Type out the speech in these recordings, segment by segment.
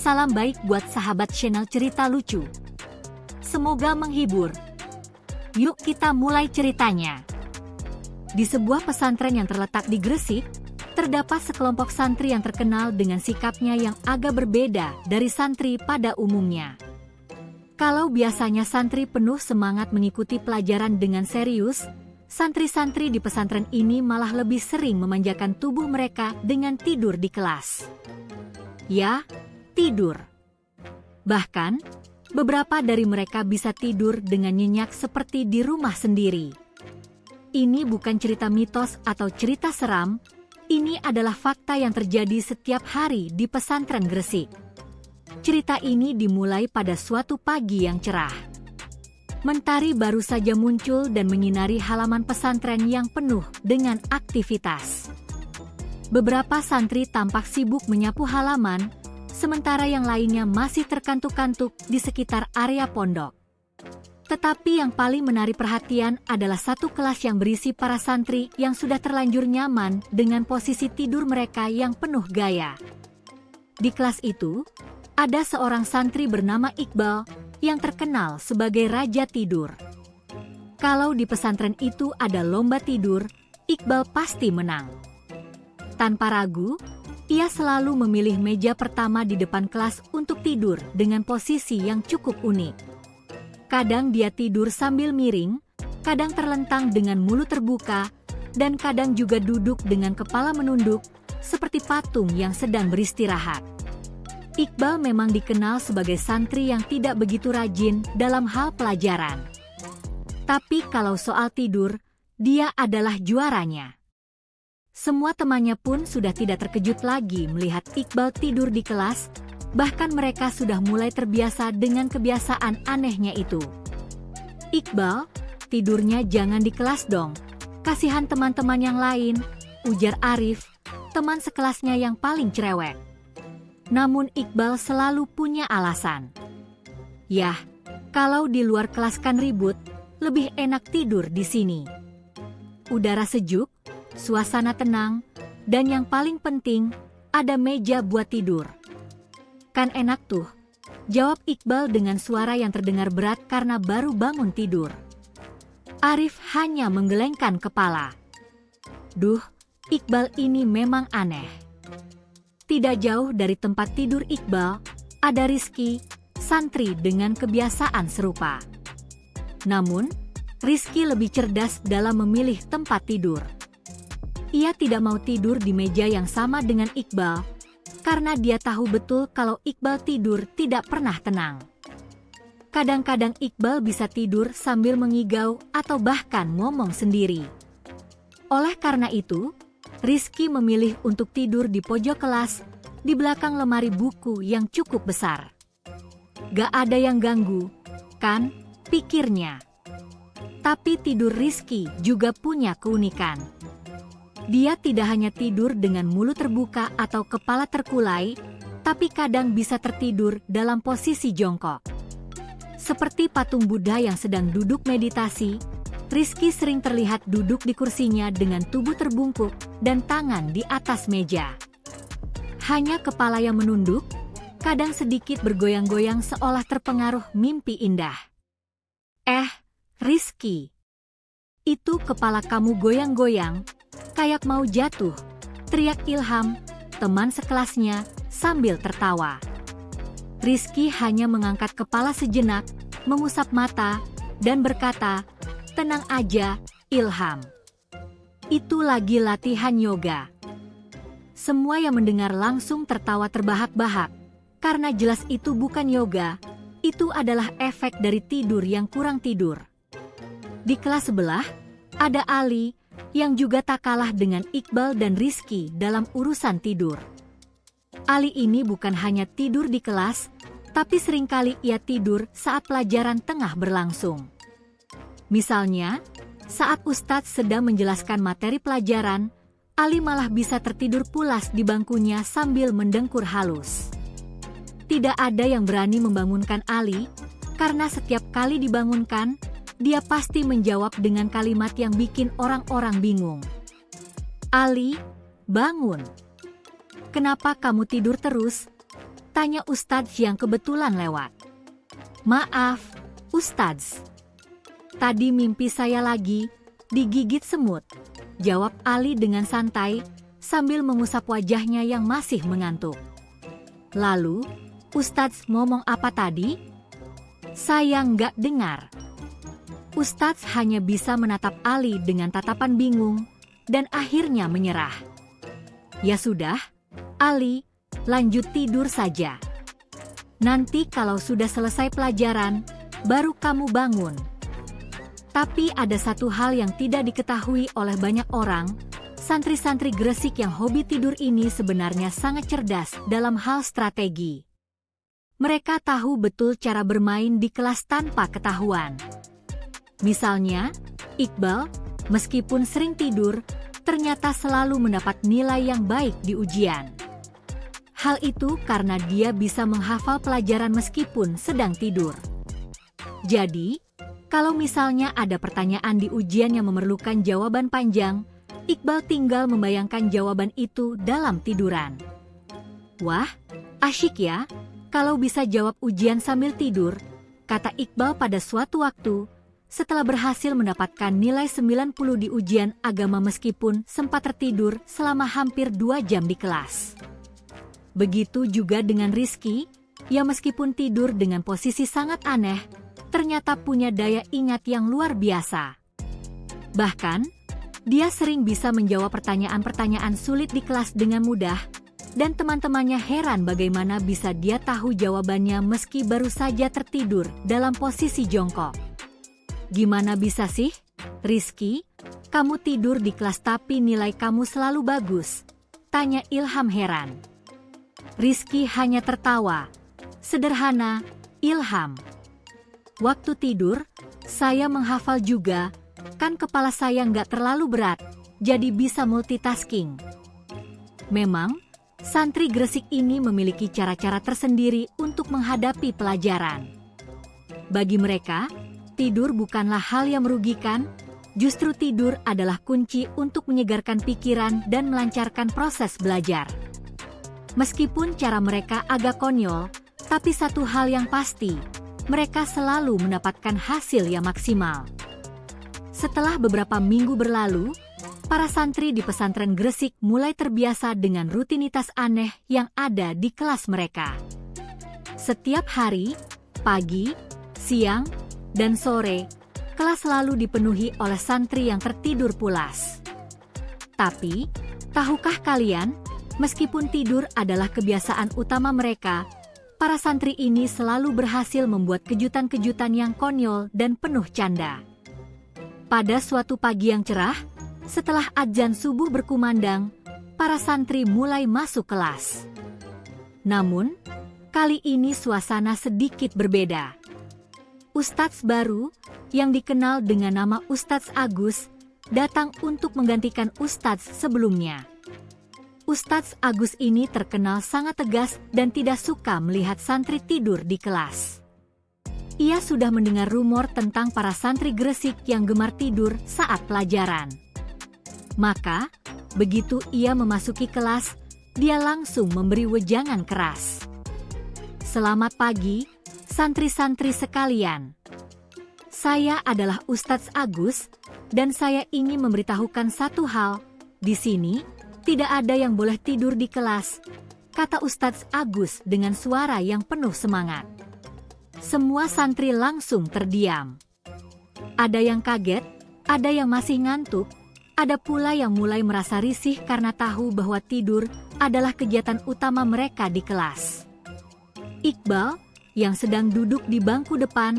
Salam baik buat sahabat channel cerita lucu. Semoga menghibur. Yuk kita mulai ceritanya. Di sebuah pesantren yang terletak di Gresik, terdapat sekelompok santri yang terkenal dengan sikapnya yang agak berbeda dari santri pada umumnya. Kalau biasanya santri penuh semangat mengikuti pelajaran dengan serius, santri-santri di pesantren ini malah lebih sering memanjakan tubuh mereka dengan tidur di kelas. Ya, tidur. Bahkan, beberapa dari mereka bisa tidur dengan nyenyak seperti di rumah sendiri. Ini bukan cerita mitos atau cerita seram, ini adalah fakta yang terjadi setiap hari di pesantren Gresik. Cerita ini dimulai pada suatu pagi yang cerah. Mentari baru saja muncul dan menyinari halaman pesantren yang penuh dengan aktivitas. Beberapa santri tampak sibuk menyapu halaman, sementara yang lainnya masih terkantuk-kantuk di sekitar area pondok. Tetapi yang paling menarik perhatian adalah satu kelas yang berisi para santri yang sudah terlanjur nyaman dengan posisi tidur mereka yang penuh gaya. Di kelas itu, ada seorang santri bernama Iqbal yang terkenal sebagai raja tidur. Kalau di pesantren itu ada lomba tidur, Iqbal pasti menang. Tanpa ragu, ia selalu memilih meja pertama di depan kelas untuk tidur dengan posisi yang cukup unik. Kadang dia tidur sambil miring, kadang terlentang dengan mulut terbuka, dan kadang juga duduk dengan kepala menunduk, seperti patung yang sedang beristirahat. Iqbal memang dikenal sebagai santri yang tidak begitu rajin dalam hal pelajaran. Tapi kalau soal tidur, dia adalah juaranya. Semua temannya pun sudah tidak terkejut lagi melihat Iqbal tidur di kelas, bahkan mereka sudah mulai terbiasa dengan kebiasaan anehnya itu. "Iqbal, tidurnya jangan di kelas dong, kasihan teman-teman yang lain," ujar Arif, teman sekelasnya yang paling cerewet. Namun Iqbal selalu punya alasan. "Yah, kalau di luar kelas kan ribut, lebih enak tidur di sini. Udara sejuk, suasana tenang, dan yang paling penting, ada meja buat tidur." "Kan enak tuh," jawab Iqbal dengan suara yang terdengar berat karena baru bangun tidur. Arif hanya menggelengkan kepala. Duh, Iqbal ini memang aneh. Tidak jauh dari tempat tidur Iqbal, ada Rizky, santri dengan kebiasaan serupa. Namun, Rizky lebih cerdas dalam memilih tempat tidur. Ia tidak mau tidur di meja yang sama dengan Iqbal, karena dia tahu betul kalau Iqbal tidur tidak pernah tenang. Kadang-kadang Iqbal bisa tidur sambil mengigau atau bahkan ngomong sendiri. Oleh karena itu, Rizky memilih untuk tidur di pojok kelas, di belakang lemari buku yang cukup besar. Gak ada yang ganggu, kan? Pikirnya. Tapi tidur Rizky juga punya keunikan. Dia tidak hanya tidur dengan mulut terbuka atau kepala terkulai, tapi kadang bisa tertidur dalam posisi jongkok. Seperti patung Buddha yang sedang duduk meditasi, Rizky sering terlihat duduk di kursinya dengan tubuh terbungkuk dan tangan di atas meja. Hanya kepala yang menunduk, kadang sedikit bergoyang-goyang seolah terpengaruh mimpi indah. Rizky, itu kepala kamu goyang-goyang, kayak mau jatuh, teriak Ilham, teman sekelasnya, sambil tertawa. Rizky hanya mengangkat kepala sejenak, mengusap mata, dan berkata, "Tenang aja, Ilham. Itu lagi latihan yoga." Semua yang mendengar langsung tertawa terbahak-bahak, karena jelas itu bukan yoga, itu adalah efek dari tidur yang kurang tidur. Di kelas sebelah, ada Ali, yang juga tak kalah dengan Iqbal dan Rizky dalam urusan tidur. Ali ini bukan hanya tidur di kelas, tapi seringkali ia tidur saat pelajaran tengah berlangsung. Misalnya, saat Ustadz sedang menjelaskan materi pelajaran, Ali malah bisa tertidur pulas di bangkunya sambil mendengkur halus. Tidak ada yang berani membangunkan Ali, karena setiap kali dibangunkan, dia pasti menjawab dengan kalimat yang bikin orang-orang bingung. "Ali, bangun. Kenapa kamu tidur terus? Tanya Ustadz yang kebetulan lewat. Maaf, Ustadz. Tadi mimpi saya lagi digigit semut, jawab Ali dengan santai sambil mengusap wajahnya yang masih mengantuk. Lalu, Ustadz ngomong apa tadi? Saya nggak dengar. Ustadz hanya bisa menatap Ali dengan tatapan bingung dan akhirnya menyerah. Ya sudah, Ali, lanjut tidur saja. Nanti kalau sudah selesai pelajaran, baru kamu bangun. Tapi ada satu hal yang tidak diketahui oleh banyak orang, santri-santri Gresik yang hobi tidur ini sebenarnya sangat cerdas dalam hal strategi. Mereka tahu betul cara bermain di kelas tanpa ketahuan. Misalnya, Iqbal, meskipun sering tidur, ternyata selalu mendapat nilai yang baik di ujian. Hal itu karena dia bisa menghafal pelajaran meskipun sedang tidur. Jadi, kalau misalnya ada pertanyaan di ujian yang memerlukan jawaban panjang, Iqbal tinggal membayangkan jawaban itu dalam tiduran. Wah, asyik ya, kalau bisa jawab ujian sambil tidur, kata Iqbal pada suatu waktu, setelah berhasil mendapatkan nilai 90 di ujian agama meskipun sempat tertidur selama hampir 2 jam di kelas. Begitu juga dengan Rizky, yang meskipun tidur dengan posisi sangat aneh, ternyata punya daya ingat yang luar biasa. Bahkan, dia sering bisa menjawab pertanyaan-pertanyaan sulit di kelas dengan mudah, dan teman-temannya heran bagaimana bisa dia tahu jawabannya meski baru saja tertidur dalam posisi jongkok. Gimana bisa sih, Rizky? Kamu tidur di kelas tapi nilai kamu selalu bagus? Tanya Ilham heran. Rizky hanya tertawa. Sederhana, Ilham. Waktu tidur, saya menghafal juga, kan kepala saya nggak terlalu berat, jadi bisa multitasking. Memang, santri Gresik ini memiliki cara-cara tersendiri untuk menghadapi pelajaran. Bagi mereka, tidur bukanlah hal yang merugikan, justru tidur adalah kunci untuk menyegarkan pikiran dan melancarkan proses belajar. Meskipun cara mereka agak konyol, tapi satu hal yang pasti, mereka selalu mendapatkan hasil yang maksimal. Setelah beberapa minggu berlalu, para santri di pesantren Gresik mulai terbiasa dengan rutinitas aneh yang ada di kelas mereka. Setiap hari, pagi, siang, dan sore, kelas selalu dipenuhi oleh santri yang tertidur pulas. Tapi, tahukah kalian, meskipun tidur adalah kebiasaan utama mereka, para santri ini selalu berhasil membuat kejutan-kejutan yang konyol dan penuh canda. Pada suatu pagi yang cerah, setelah adzan subuh berkumandang, para santri mulai masuk kelas. Namun, kali ini suasana sedikit berbeda. Ustadz baru, yang dikenal dengan nama Ustadz Agus, datang untuk menggantikan Ustadz sebelumnya. Ustadz Agus ini terkenal sangat tegas dan tidak suka melihat santri tidur di kelas. Ia sudah mendengar rumor tentang para santri Gresik yang gemar tidur saat pelajaran. Maka, begitu ia memasuki kelas, dia langsung memberi wejangan keras. Selamat pagi, santri-santri sekalian. Saya adalah Ustadz Agus, dan saya ingin memberitahukan satu hal. Di sini, tidak ada yang boleh tidur di kelas, kata Ustadz Agus dengan suara yang penuh semangat. Semua santri langsung terdiam. Ada yang kaget, ada yang masih ngantuk, ada pula yang mulai merasa risih karena tahu bahwa tidur adalah kegiatan utama mereka di kelas. Iqbal, yang sedang duduk di bangku depan,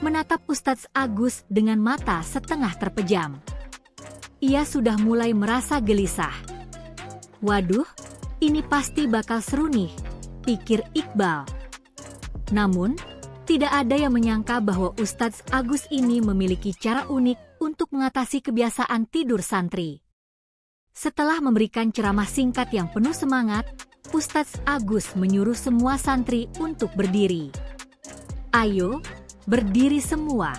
menatap Ustadz Agus dengan mata setengah terpejam. Ia sudah mulai merasa gelisah. Waduh, ini pasti bakal seru nih, pikir Iqbal. Namun, tidak ada yang menyangka bahwa Ustadz Agus ini memiliki cara unik untuk mengatasi kebiasaan tidur santri. Setelah memberikan ceramah singkat yang penuh semangat, Ustadz Agus menyuruh semua santri untuk berdiri. Ayo, berdiri semua.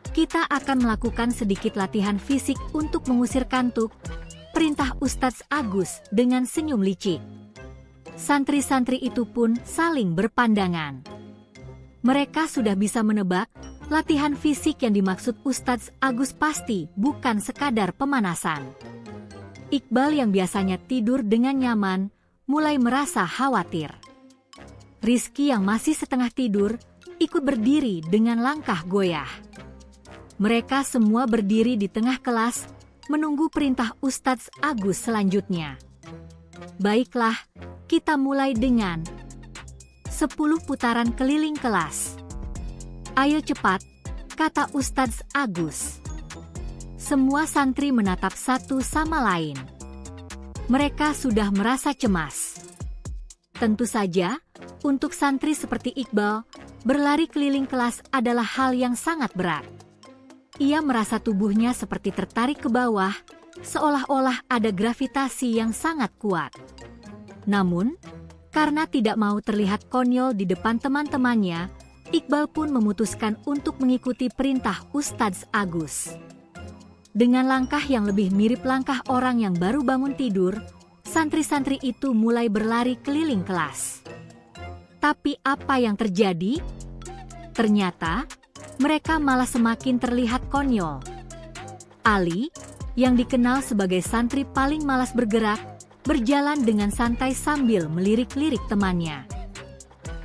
Kita akan melakukan sedikit latihan fisik untuk mengusir kantuk, perintah Ustadz Agus dengan senyum licik. Santri-santri itu pun saling berpandangan. Mereka sudah bisa menebak, latihan fisik yang dimaksud Ustadz Agus pasti bukan sekadar pemanasan. Iqbal yang biasanya tidur dengan nyaman, mulai merasa khawatir. Rizky yang masih setengah tidur, ikut berdiri dengan langkah goyah. Mereka semua berdiri di tengah kelas, menunggu perintah Ustadz Agus selanjutnya. Baiklah, kita mulai dengan 10 putaran keliling kelas. Ayo cepat, kata Ustadz Agus. Semua santri menatap satu sama lain. Mereka sudah merasa cemas. Tentu saja, untuk santri seperti Iqbal, berlari keliling kelas adalah hal yang sangat berat. Ia merasa tubuhnya seperti tertarik ke bawah, seolah-olah ada gravitasi yang sangat kuat. Namun, karena tidak mau terlihat konyol di depan teman-temannya, Iqbal pun memutuskan untuk mengikuti perintah Ustadz Agus. Dengan langkah yang lebih mirip langkah orang yang baru bangun tidur, santri-santri itu mulai berlari keliling kelas. Tapi apa yang terjadi? Ternyata, mereka malah semakin terlihat konyol. Ali, yang dikenal sebagai santri paling malas bergerak, berjalan dengan santai sambil melirik-lirik temannya.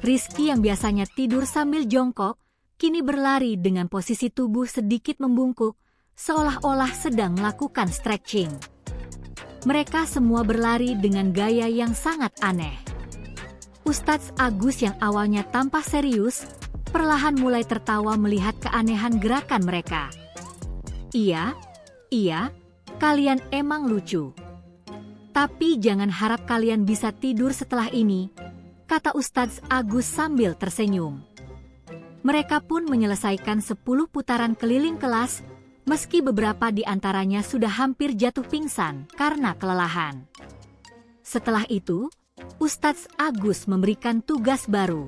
Rizky yang biasanya tidur sambil jongkok, kini berlari dengan posisi tubuh sedikit membungkuk, seolah-olah sedang melakukan stretching. Mereka semua berlari dengan gaya yang sangat aneh. Ustadz Agus yang awalnya tampak serius, perlahan mulai tertawa melihat keanehan gerakan mereka. Iya, kalian emang lucu. Tapi jangan harap kalian bisa tidur setelah ini, kata Ustadz Agus sambil tersenyum. Mereka pun menyelesaikan 10 putaran keliling kelas, meski beberapa di antaranya sudah hampir jatuh pingsan karena kelelahan. Setelah itu, Ustadz Agus memberikan tugas baru.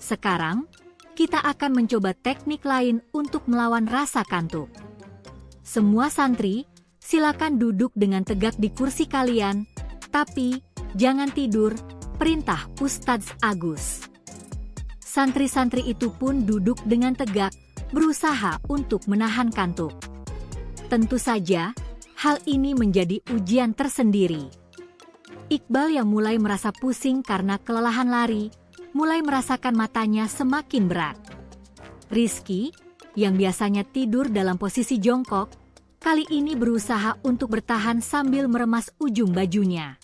Sekarang, kita akan mencoba teknik lain untuk melawan rasa kantuk. Semua santri, silakan duduk dengan tegak di kursi kalian, tapi jangan tidur, perintah Ustadz Agus. Santri-santri itu pun duduk dengan tegak, berusaha untuk menahan kantuk. Tentu saja, hal ini menjadi ujian tersendiri. Iqbal yang mulai merasa pusing karena kelelahan lari, mulai merasakan matanya semakin berat. Rizky, yang biasanya tidur dalam posisi jongkok, kali ini berusaha untuk bertahan sambil meremas ujung bajunya.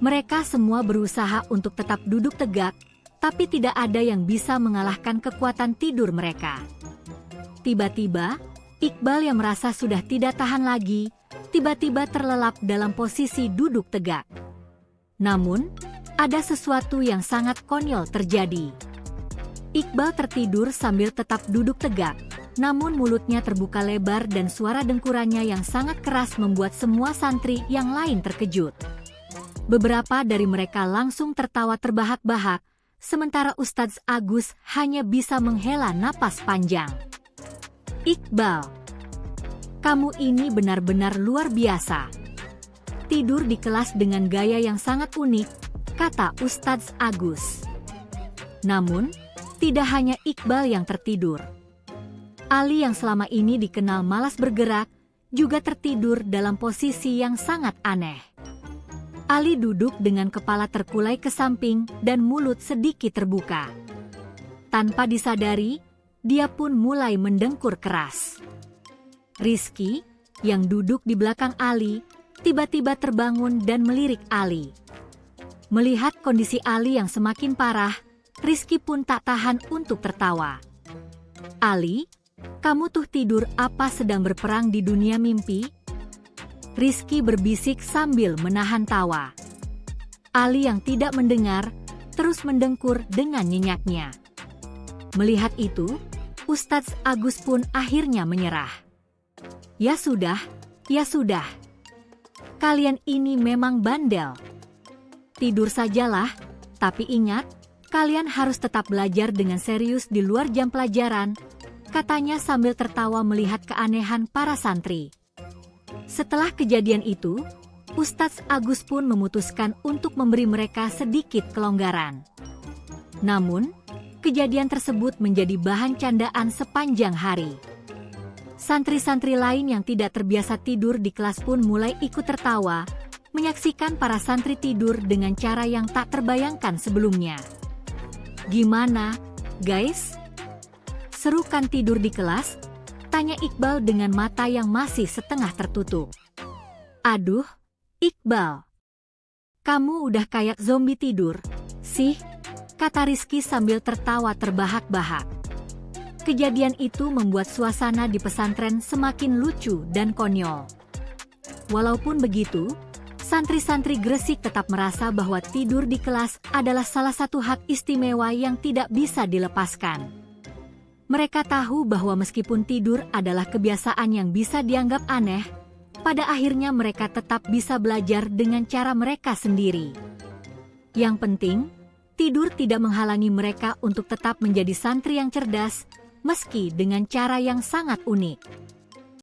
Mereka semua berusaha untuk tetap duduk tegak, tapi tidak ada yang bisa mengalahkan kekuatan tidur mereka. Tiba-tiba, Iqbal yang merasa sudah tidak tahan lagi, tiba-tiba terlelap dalam posisi duduk tegak. Namun, ada sesuatu yang sangat konyol terjadi. Iqbal tertidur sambil tetap duduk tegak, namun mulutnya terbuka lebar dan suara dengkurannya yang sangat keras membuat semua santri yang lain terkejut. Beberapa dari mereka langsung tertawa terbahak-bahak, sementara Ustadz Agus hanya bisa menghela napas panjang. Iqbal, kamu ini benar-benar luar biasa. Tidur di kelas dengan gaya yang sangat unik, kata Ustadz Agus. Namun, tidak hanya Iqbal yang tertidur. Ali yang selama ini dikenal malas bergerak, juga tertidur dalam posisi yang sangat aneh. Ali duduk dengan kepala terkulai ke samping dan mulut sedikit terbuka. Tanpa disadari, dia pun mulai mendengkur keras. Rizky, yang duduk di belakang Ali, tiba-tiba terbangun dan melirik Ali. Melihat kondisi Ali yang semakin parah, Rizky pun tak tahan untuk tertawa. Ali, kamu tuh tidur apa sedang berperang di dunia mimpi? Rizky berbisik sambil menahan tawa. Ali yang tidak mendengar, terus mendengkur dengan nyenyaknya. Melihat itu, Ustadz Agus pun akhirnya menyerah. Ya sudah. Kalian ini memang bandel. Tidur sajalah, tapi ingat, kalian harus tetap belajar dengan serius di luar jam pelajaran, katanya sambil tertawa melihat keanehan para santri. Setelah kejadian itu, Ustadz Agus pun memutuskan untuk memberi mereka sedikit kelonggaran. Namun, kejadian tersebut menjadi bahan candaan sepanjang hari. Santri-santri lain yang tidak terbiasa tidur di kelas pun mulai ikut tertawa, menyaksikan para santri tidur dengan cara yang tak terbayangkan sebelumnya. "Gimana, guys? Serukan tidur di kelas?" tanya Iqbal dengan mata yang masih setengah tertutup. "Aduh, Iqbal, kamu udah kayak zombie tidur, sih," kata Rizky sambil tertawa terbahak-bahak. Kejadian itu membuat suasana di pesantren semakin lucu dan konyol. Walaupun begitu, santri-santri Gresik tetap merasa bahwa tidur di kelas adalah salah satu hak istimewa yang tidak bisa dilepaskan. Mereka tahu bahwa meskipun tidur adalah kebiasaan yang bisa dianggap aneh, pada akhirnya mereka tetap bisa belajar dengan cara mereka sendiri. Yang penting, tidur tidak menghalangi mereka untuk tetap menjadi santri yang cerdas, meski dengan cara yang sangat unik.